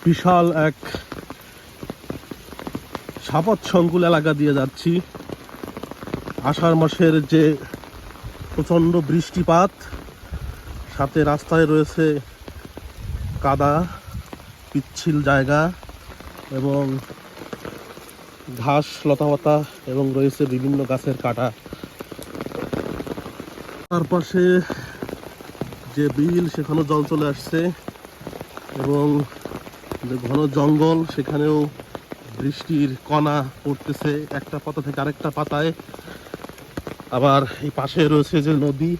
বিশাল এক সাপোচ্ছঙ্কুল এলাকা দিয়ে যাচ্ছি। আষাঢ় মাসের যে প্রচণ্ড বৃষ্টিপাত, সাথে রাস্তায় রয়েছে কাদা, পিচ্ছিল জায়গা এবং ঘাস লতাপাতা এবং রয়েছে বিভিন্ন গাছের কাটা। তার পাশে যে বিল, সেখানেও জল চলে আসছে এবং যে ঘন জঙ্গল, সেখানেও বৃষ্টির কণা পড়তেছে একটা পাতা থেকে আরেকটা পাতায়। আবার এই পাশে রয়েছে যে নদী,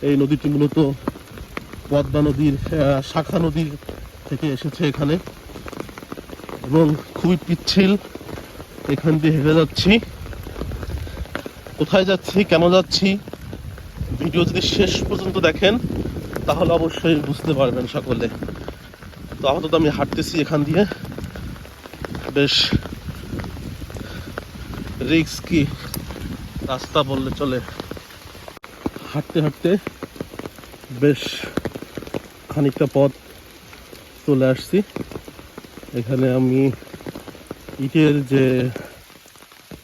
এই নদীটি মূলত পদ্মা নদীর শাখা নদীর থেকে এসেছে এখানে এবং খুবই পিচ্ছিল। এখান দিয়ে হেঁটে যাচ্ছি। কোথায় যাচ্ছি, কেন যাচ্ছি, ভিডিও যদি শেষ পর্যন্ত দেখেন তাহলে অবশ্যই বুঝতে পারবেন সকলে। তো আপাতত আমি হাঁটতেছি এখান দিয়ে। বেশ রিস্কি রাস্তা বললে চলে। হাঁটতে হাঁটতে বেশ খানিকটা পথ চলে আসছি। এখানে আমি ইটের যে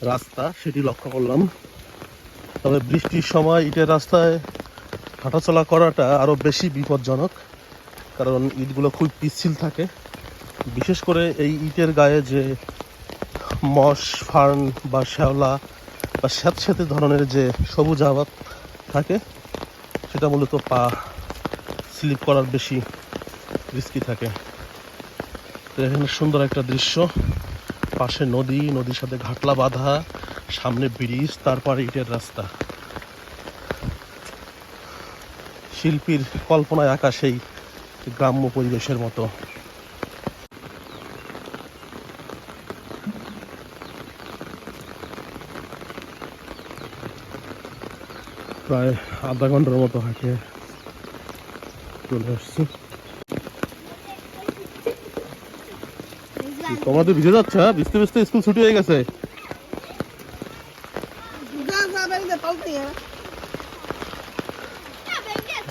রাস্তা সেটি লক্ষ্য করলাম। তবে বৃষ্টির সময় ইটের রাস্তায় হাঁটাচলা করাটা আরও বেশি বিপজ্জনক, কারণ ইটগুলো খুব পিচ্ছিল থাকে। বিশেষ করে এই ইটের গায়ে যে মশ, ফার্ন বা শ্যাওলা বা স্যাঁতস্যাঁতে ধরনের যে সবুজ আবাদ থাকে, সেটা মূলত পা স্লিপ করার বেশি রিস্কি থাকে। তো এখানে সুন্দর একটা দৃশ্য, পাশে নদী, নদীর সাথে ঘাটলা বাঁধা, সামনে ব্রিজ, তারপরে ইটের রাস্তা। শিল্পীর কল্পনায় আঁকা সেই গ্রাম্য পরিবেশের মতো। প্রায় আধা ঘন্টার মতো হাঁটে চলে আসছি। তোমাদের ভিজে যাচ্ছে? ভিজতে ভিজতে স্কুল ছুটি হয়ে গেছে।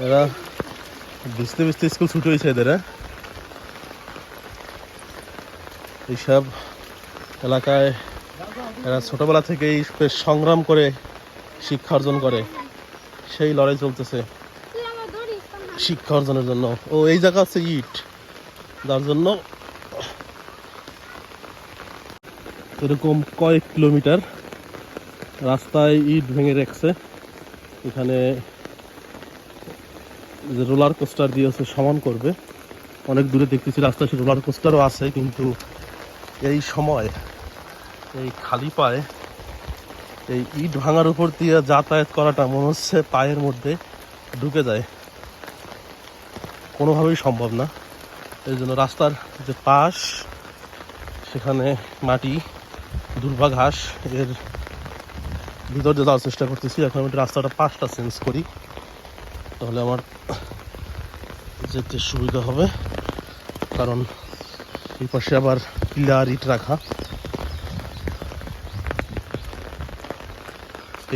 এরা ভিজতে ভিজতে স্কুল ছুটি হয়েছে এদের। এইসব এলাকায় এরা ছোটবেলা থেকেই বেশ সংগ্রাম করে শিক্ষা অর্জন করে, সেই লড়াই চলতেছে শিক্ষা অর্জনের জন্য। ও এই জায়গা আছে ইট, যার জন্য এরকম কয়েক কিলোমিটার রাস্তায় ইট ভেঙে রেখেছে। এখানে যে রোলার কোস্টার দিয়েছে সমান করবে, অনেক দূরে দেখতেছি রাস্তায় সে রোলার কোস্টারও আছে, কিন্তু এই সময় এই খালি পায়ে এই ইট ভাঙার উপর দিয়ে যাতায়াত করাটা মনে হচ্ছে পায়ের মধ্যে ঢুকে যায়, কোনোভাবেই সম্ভব না। এই জন্য রাস্তার যে পাশ, সেখানে মাটি, দুর্বা ঘাস, এর ভিতর দিয়ে যাওয়ার চেষ্টা করতেছি। এখন আমি রাস্তাটা পাশটা চেঞ্জ করি, তাহলে আমার যেতে সুবিধা হবে, কারণ এই পাশে আবার পিলার ইট রাখা।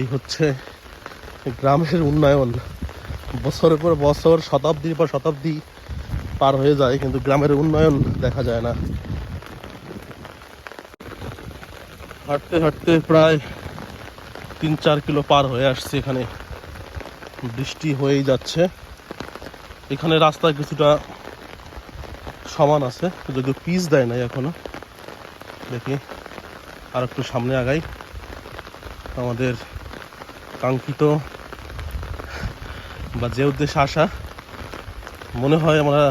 এই হচ্ছে গ্রামের উন্নয়ন। বছরের পর বছর, শতাব্দীর পর শতাব্দী পার হয়ে যায়, কিন্তু গ্রামের উন্নয়ন দেখা যায় না। হাঁটতে হাঁটতে প্রায় 3-4 কিলো পার হয়ে আসছে। এখানে বৃষ্টি হয়েই যাচ্ছে। এখানে রাস্তা কিছুটা সমান আছে, যদিও পিচ দেয় নাই এখনো। দেখি আর একটু সামনে আগাই। আমাদের কাঙ্ক্ষিত বা যে উদ্দেশ্যে আসা, মনে হয় আমরা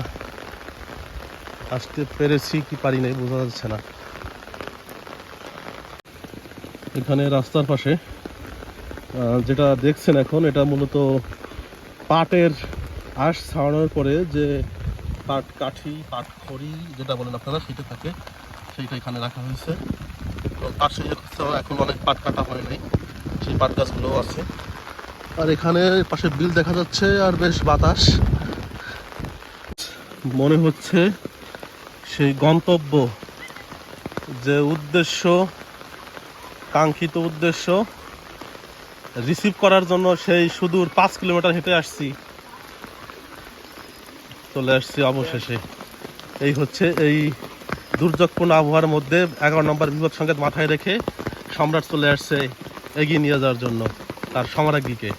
আসতে পেরেছি কি পারি নাই বোঝা যাচ্ছে না। এখানে রাস্তার পাশে যেটা দেখছেন এখন, এটা মূলত পাটের আঁশ ছাড়ানোর পরে যে পাট কাঠি, পাট খড়ি যেটা বলেন আপনারা, সেটা থাকে, সেইটা এখানে রাখা হয়েছে। তো পাশে এখন অনেক পাট কাটা হয় নাই, সেই পাট গাছগুলোও আছে। আর এখানে পাশে বিল দেখা যাচ্ছে, আর বেশ বাতাস। মনে হচ্ছে সেই গন্তব্য, যে উদ্দেশ্য, কাঙ্ক্ষিত উদ্দেশ্য রিসিভ করার জন্য সেই সুদূর 5 কিলোমিটার হেঁটে আসছি, চলে আসছি অবশেষে। এই হচ্ছে এই দুর্যোগপূর্ণ আবহাওয়ার মধ্যে 11 নম্বর বিপদ সংকেত মাথায় রেখে সম্রাট চলে আসছে এগিয়ে নিয়ে যাওয়ার জন্য তার সমরাজ্ঞীকে।